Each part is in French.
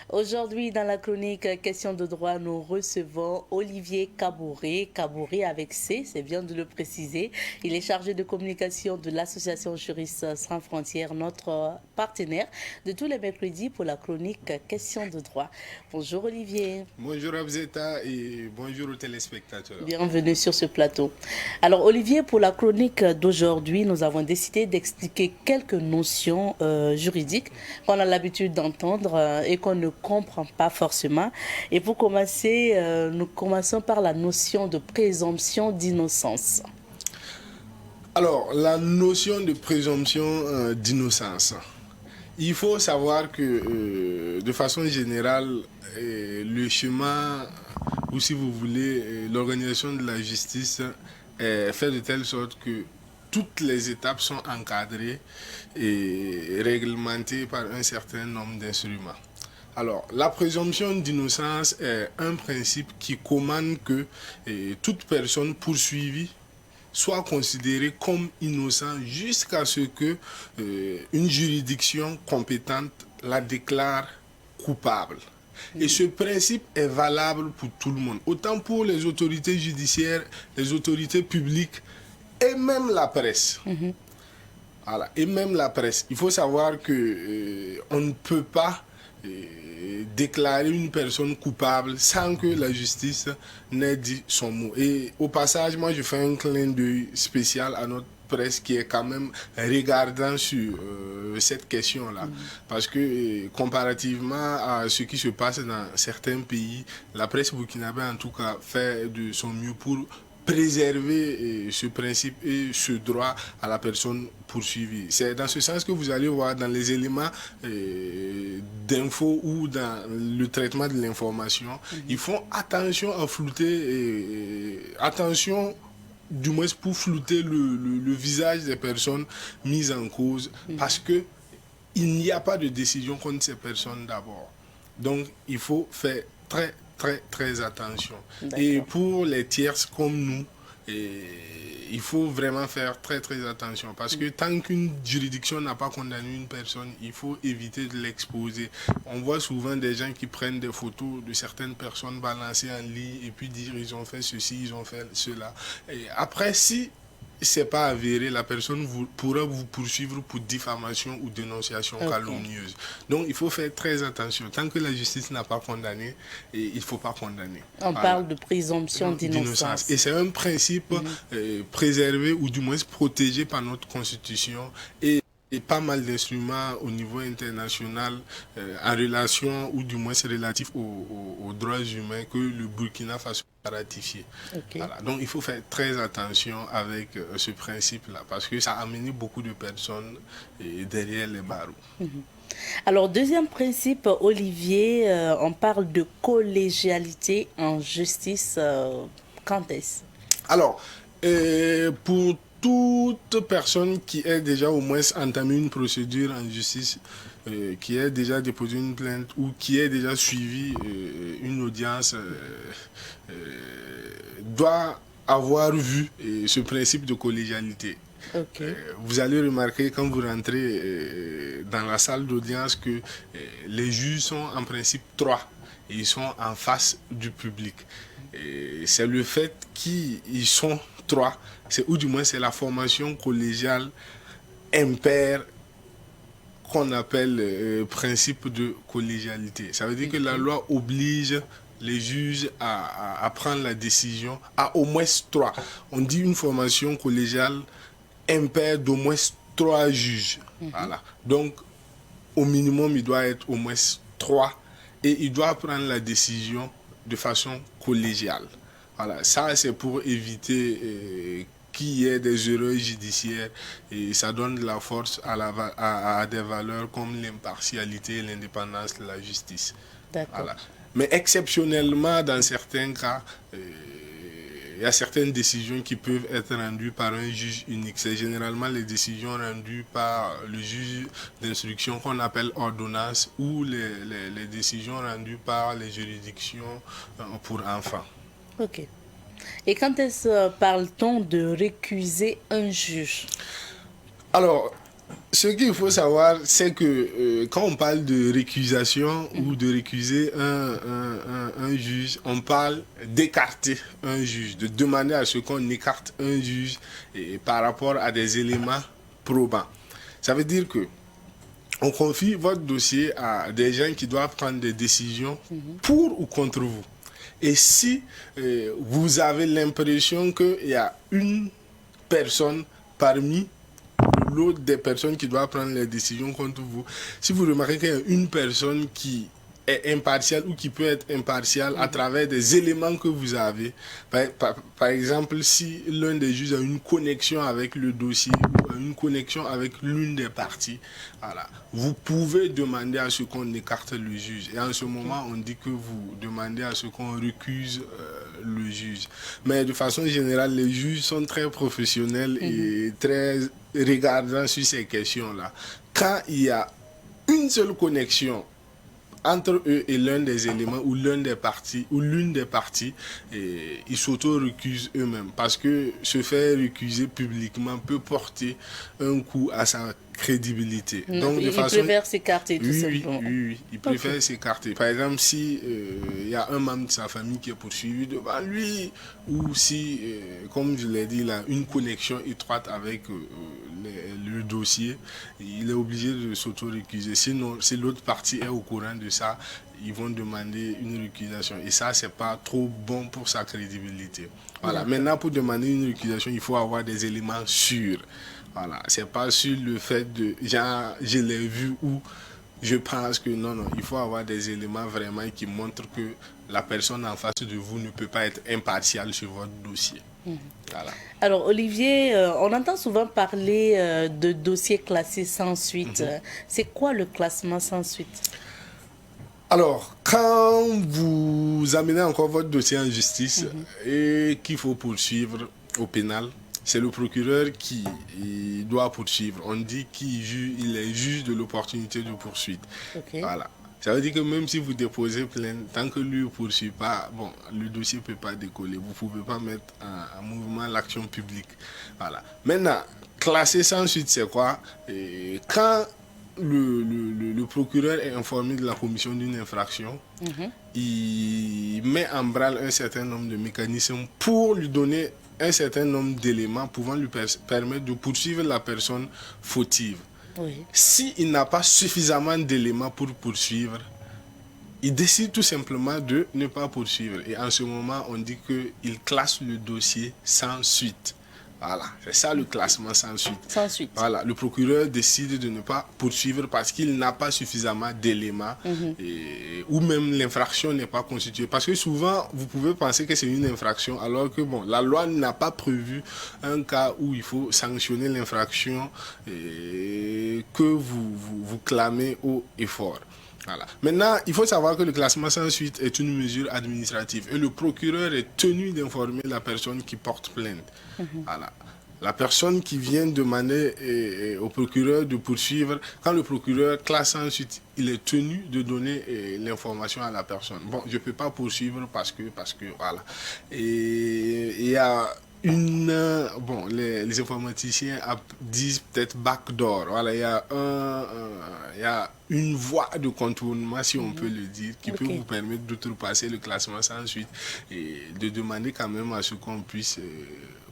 Aujourd'hui, dans la chronique Questions de droit, nous recevons Olivier Kabouré. Kabouré avec C, c'est bien de le préciser. Il est chargé de communication de l'association Juristes sans frontières, notre partenaire de tous les mercredis pour la chronique Questions de droit. Bonjour Olivier. Bonjour Abzeta et bonjour aux téléspectateurs. Bienvenue sur ce plateau. Alors Olivier, pour la chronique d'aujourd'hui, nous avons décidé d'expliquer quelques notions juridiques qu'on a l'habitude d'entendre et qu'on ne comprend pas forcément. Et pour commencer, nous commençons par la notion de présomption d'innocence. Alors, la notion de présomption d'innocence. Il faut savoir que, de façon générale, le schéma, ou si vous voulez, l'organisation de la justice est fait de telle sorte que toutes les étapes sont encadrées et réglementées par un certain nombre d'instruments. Alors, la présomption d'innocence est un principe qui commande que toute personne poursuivie soit considéré comme innocent jusqu'à ce que une juridiction compétente la déclare coupable. Et ce principe est valable pour tout le monde, autant pour les autorités judiciaires, les autorités publiques et même la presse. Voilà. Et même la presse. Il faut savoir que on ne peut pas déclarer une personne coupable sans que la justice n'ait dit son mot. Et au passage, moi je fais un clin d'œil spécial à notre presse qui est quand même regardant sur cette question-là. Parce que comparativement à ce qui se passe dans certains pays, la presse burkinabé en tout cas fait de son mieux pour préserver ce principe et ce droit à la personne poursuivie. C'est dans ce sens que vous allez voir dans les éléments d'info ou dans le traitement de l'information, ils font attention à flouter, attention du moins pour flouter le visage des personnes mises en cause, parce que il n'y a pas de décision contre ces personnes d'abord. Donc il faut faire très attention. Et pour les tierces comme nous, il faut vraiment faire très attention, parce que tant qu'une juridiction n'a pas condamné une personne, il faut éviter de l'exposer. On voit souvent des gens qui prennent des photos de certaines personnes balancées en ligne et puis dire ils ont fait ceci, ils ont fait cela. Et après, si c'est pas avéré, la personne pourra vous poursuivre pour diffamation ou dénonciation calomnieuse. Donc il faut faire très attention. Tant que la justice n'a pas condamné, il ne faut pas condamner. On parle de présomption d'innocence. Et c'est un principe préservé ou du moins protégé par notre constitution et pas mal d'instruments au niveau international en relation ou du moins c'est relatif aux droits humains que le Burkina Faso a ratifié. Voilà. Donc il faut faire très attention avec ce principe-là, parce que ça a amené beaucoup de personnes derrière les barreaux. Alors, deuxième principe, Olivier, on parle de collégialité en justice. Quand est-ce? Alors, pour toute personne qui ait déjà au moins entamé une procédure en justice, qui ait déjà déposé une plainte ou qui ait déjà suivi une audience, doit avoir vu ce principe de collégialité. Vous allez remarquer quand vous rentrez dans la salle d'audience que les juges sont en principe trois et ils sont en face du public. C'est le fait qu'ils sont trois, ou du moins c'est la formation collégiale impaire qu'on appelle principe de collégialité. Ça veut dire que la loi oblige les juges à prendre la décision à au moins trois. On dit une formation collégiale impaire d'au moins trois juges. Voilà. Donc, au minimum, il doit être au moins trois et il doit prendre la décision de façon collégiale. Voilà. Ça, c'est pour éviter qu'il y ait des erreurs judiciaires, et ça donne de la force à des valeurs comme l'impartialité et l'indépendance de la justice. Voilà. Mais exceptionnellement, dans certains cas, il y a certaines décisions qui peuvent être rendues par un juge unique. C'est généralement les décisions rendues par le juge d'instruction qu'on appelle ordonnance, ou les décisions rendues par les juridictions pour enfants. Ok. Et quand est-ce parle-t-on de récuser un juge? Alors, Ce qu'il faut savoir, c'est que quand on parle de récusation ou de récuser un juge, on parle d'écarter un juge, de demander à ce qu'on écarte un juge par rapport à des éléments probants. Ça veut dire que on confie votre dossier à des gens qui doivent prendre des décisions pour ou contre vous. Et si vous avez l'impression qu'il y a une personne parmi l'autre des personnes qui doivent prendre les décisions contre vous, si vous remarquez qu'il y a une personne qui est impartiale ou qui peut être impartiale à travers des éléments que vous avez, par exemple, si l'un des juges a une connexion avec le dossier ou a une connexion avec l'une des parties, voilà, vous pouvez demander à ce qu'on écarte le juge. Et en ce moment, on dit que vous demandez à ce qu'on récuse le juge. Mais de façon générale, les juges sont très professionnels et très regardants sur ces questions-là. Quand il y a une seule connexion entre eux et l'un des éléments ou l'un des parties ou l'une des parties, ils s'auto-recusent eux-mêmes parce que se faire recuser publiquement peut porter un coup à sa crédibilité. Donc, il préfère s'écarter tout simplement. Oui, il préfère s'écarter. Par exemple, si il y a un membre de sa famille qui est poursuivi devant lui, ou si, comme je l'ai dit, il a une connexion étroite avec le dossier, il est obligé de s'auto-récuser. Sinon, si l'autre partie est au courant de ça, ils vont demander une récusation. Et ça, c'est pas trop bon pour sa crédibilité. Voilà. Maintenant, pour demander une récusation, il faut avoir des éléments sûrs. Voilà, c'est pas sur le fait de genre je l'ai vu ou je pense que non, il faut avoir des éléments vraiment qui montrent que la personne en face de vous ne peut pas être impartiale sur votre dossier. Voilà. Alors Olivier, on entend souvent parler de dossiers classés sans suite. C'est quoi le classement sans suite? Alors, quand vous amenez encore votre dossier en justice et qu'il faut poursuivre au pénal, c'est le procureur qui doit poursuivre. On dit qu'il est juge de l'opportunité de poursuite. Okay. Voilà. Ça veut dire que même si vous déposez plainte, tant que lui ne poursuit pas, bon, le dossier ne peut pas décoller. Vous ne pouvez pas mettre en mouvement l'action publique. Voilà. Maintenant, classer sans suite, c'est quoi? Quand le procureur est informé de la commission d'une infraction, il met en branle un certain nombre de mécanismes pour lui donner un certain nombre d'éléments pouvant lui permettre de poursuivre la personne fautive. Oui. S'il n'a pas suffisamment d'éléments pour poursuivre, il décide tout simplement de ne pas poursuivre. Et en ce moment, on dit qu'il classe le dossier sans suite. Voilà, c'est ça le classement sans suite. Sans suite. Voilà, le procureur décide de ne pas poursuivre parce qu'il n'a pas suffisamment d'éléments ou même l'infraction n'est pas constituée. Parce que souvent, vous pouvez penser que c'est une infraction alors que bon, la loi n'a pas prévu un cas où il faut sanctionner l'infraction que vous clamez haut et fort. Voilà. Maintenant, il faut savoir que le classement sans suite est une mesure administrative et le procureur est tenu d'informer la personne qui porte plainte. Voilà. La personne qui vient demander au procureur de poursuivre, quand le procureur classe sans suite, il est tenu de donner l'information à la personne. Bon, je ne peux pas poursuivre parce que voilà. Et il y a bon, les informaticiens disent peut-être backdoor. Voilà, il y a une voie de contournement, si on peut le dire, qui peut vous permettre d'outrepasser le classement sans suite et de demander quand même à ce qu'on puisse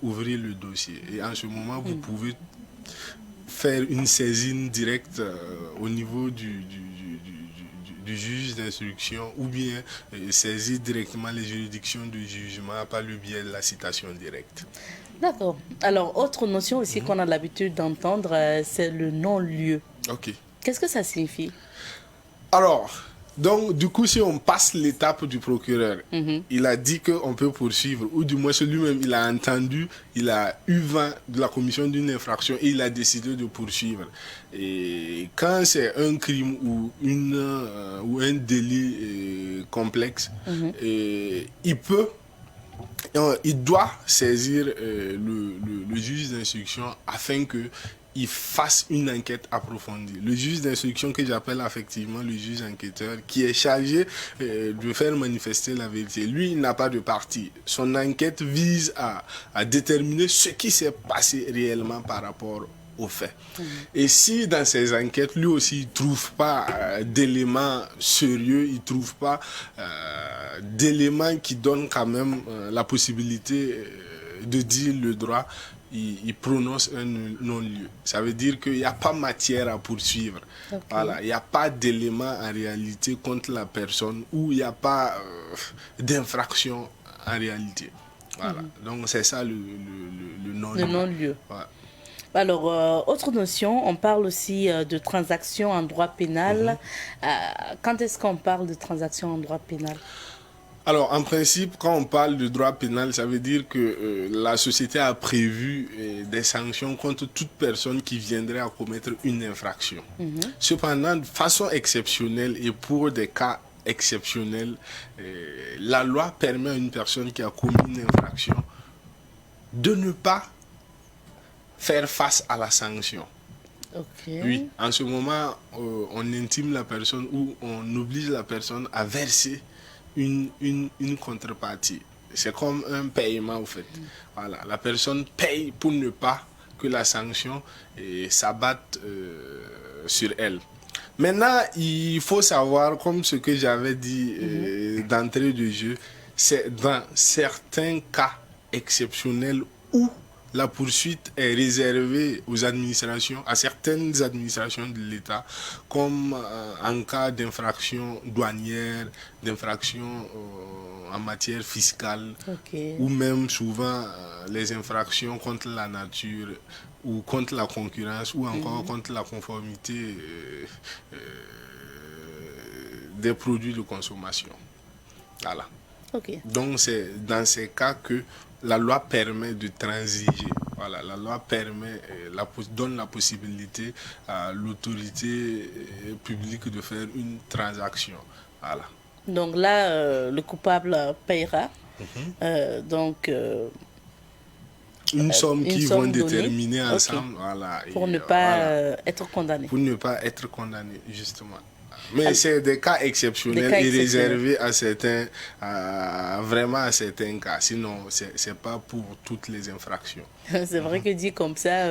ouvrir le dossier. Et en ce moment, vous pouvez faire une saisine directe au niveau du juge d'instruction ou bien saisir directement les juridictions de jugement par le biais de la citation directe. D'accord. Alors, autre notion aussi qu'on a l'habitude d'entendre, c'est le non-lieu. Ok. Qu'est-ce que ça signifie? Alors, donc, du coup, si on passe l'étape du procureur, il a dit qu'on peut poursuivre, ou du moins lui-même, il a entendu, il a eu vent de la commission d'une infraction et il a décidé de poursuivre. Et quand c'est un crime ou un délit complexe, il doit saisir le juge d'instruction afin que il fasse une enquête approfondie. Le juge d'instruction que j'appelle effectivement le juge enquêteur qui est chargé de faire manifester la vérité. Lui, il n'a pas de parti. Son enquête vise à déterminer ce qui s'est passé réellement par rapport aux faits. Et si dans ces enquêtes, lui aussi, il ne trouve pas d'éléments sérieux, il ne trouve pas d'éléments qui donnent quand même la possibilité de dire le droit, il prononce un non-lieu. Ça veut dire qu'il n'y a pas matière à poursuivre. Okay. Voilà, il n'y a pas d'éléments en réalité contre la personne ou il n'y a pas d'infraction en réalité. Voilà. Donc c'est ça le non-lieu. Le non-lieu. Ouais. Alors, autre notion, on parle aussi de transactions en droit pénal. Quand est-ce qu'on parle de transactions en droit pénal? Alors, en principe, quand on parle de droit pénal, ça veut dire que la société a prévu des sanctions contre toute personne qui viendrait à commettre une infraction. Cependant, de façon exceptionnelle et pour des cas exceptionnels, la loi permet à une personne qui a commis une infraction de ne pas faire face à la sanction. Okay. Oui, en ce moment, on intime la personne ou on oblige la personne à verser une contrepartie. C'est comme un paiement, en fait. Voilà, la personne paye pour ne pas que la sanction s'abatte sur elle. Maintenant, il faut savoir, comme ce que j'avais dit d'entrée de jeu, c'est dans certains cas exceptionnels où la poursuite est réservée aux administrations, à certaines administrations de l'État, comme en cas d'infraction douanière, d'infraction en matière fiscale, ou même souvent les infractions contre la nature, ou contre la concurrence, ou encore contre la conformité des produits de consommation. Voilà. Okay. Donc c'est dans ces cas que la loi permet de transiger. Voilà, la loi permet, donne la possibilité à l'autorité publique de faire une transaction. Voilà. Donc là, le coupable paiera. Donc une somme qu'ils vont déterminer donnée. ensemble. Voilà, pour ne pas être condamné. Pour ne pas être condamné, justement. Mais c'est des cas exceptionnels et réservés à certains, vraiment à certains cas. Sinon, c'est pas pour toutes les infractions. C'est vrai que dit comme ça,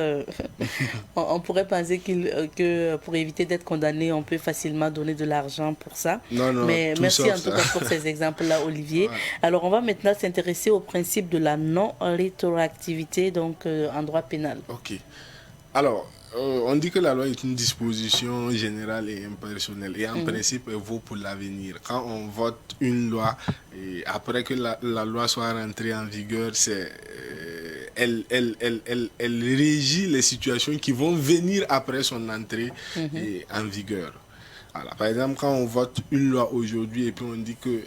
on pourrait penser que pour éviter d'être condamné, on peut facilement donner de l'argent pour ça. Non, mais merci en tout cas pour ces exemples-là, Olivier. Ouais. Alors, on va maintenant s'intéresser au principe de la non-rétroactivité donc en droit pénal. Ok. Alors, on dit que la loi est une disposition générale et impersonnelle et en principe elle vaut pour l'avenir. Quand on vote une loi et après que la loi soit rentrée en vigueur, elle régit les situations qui vont venir après son entrée en vigueur. Voilà. Par exemple, quand on vote une loi aujourd'hui et puis on dit que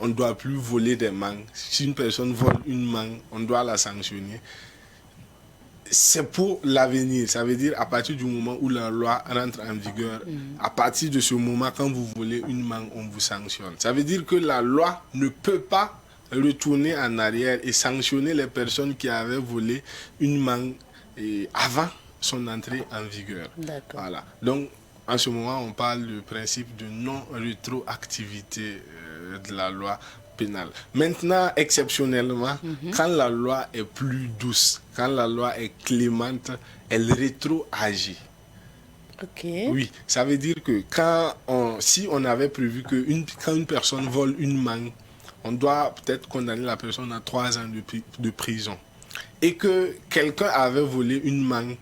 on ne doit plus voler des mangues, si une personne vole une mangue, on doit la sanctionner. C'est pour l'avenir. Ça veut dire à partir du moment où la loi rentre en vigueur, à partir de ce moment, quand vous volez une mangue, on vous sanctionne. Ça veut dire que la loi ne peut pas retourner en arrière et sanctionner les personnes qui avaient volé une mangue avant son entrée en vigueur. Voilà. Donc, en ce moment, on parle du principe de non-rétroactivité de la loi pénale. Maintenant, exceptionnellement, quand la loi est plus douce, quand la loi est clémente, elle rétroagit. Okay. Oui, ça veut dire que si on avait prévu que quand une personne vole une mangue, on doit peut-être condamner la personne à 3 ans de prison. Et que quelqu'un avait volé une mangue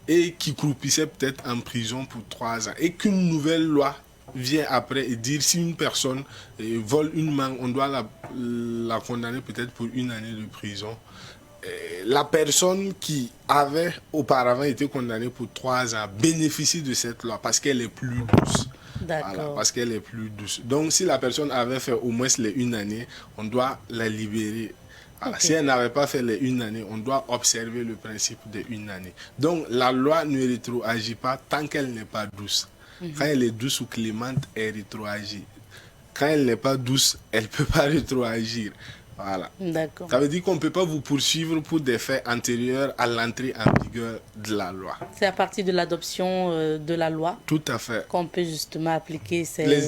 et qui croupissait peut-être en prison pour 3 ans. Et qu'une nouvelle loi vient après et dire si une personne vole une mangue, on doit la condamner peut-être pour 1 année de prison. La personne qui avait auparavant été condamnée pour 3 ans bénéficie de cette loi parce qu'elle est plus douce. Voilà, parce qu'elle est plus douce. Donc si la personne avait fait au moins les 1 année, on doit la libérer. Voilà. Si elle n'avait pas fait les 1 année, on doit observer le principe de 1 année. Donc la loi ne rétroagit pas tant qu'elle n'est pas douce. Quand elle est douce ou clémente, elle rétroagit. Quand elle n'est pas douce, elle ne peut pas rétroagir. Voilà. D'accord. Ça veut dire qu'on ne peut pas vous poursuivre pour des faits antérieurs à l'entrée en vigueur de la loi. C'est à partir de l'adoption de la loi Tout à fait. qu'on peut justement appliquer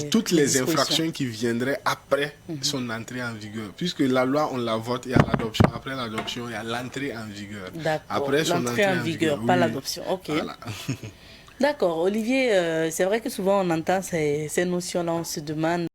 toutes les infractions qui viendraient après son entrée en vigueur. Puisque la loi, on la vote, il y a l'adoption. Après l'adoption, il y a l'entrée en vigueur. D'accord. Après son l'entrée en vigueur, pas l'adoption. Ok. Voilà. D'accord. Olivier, c'est vrai que souvent on entend ces notions-là, on se demande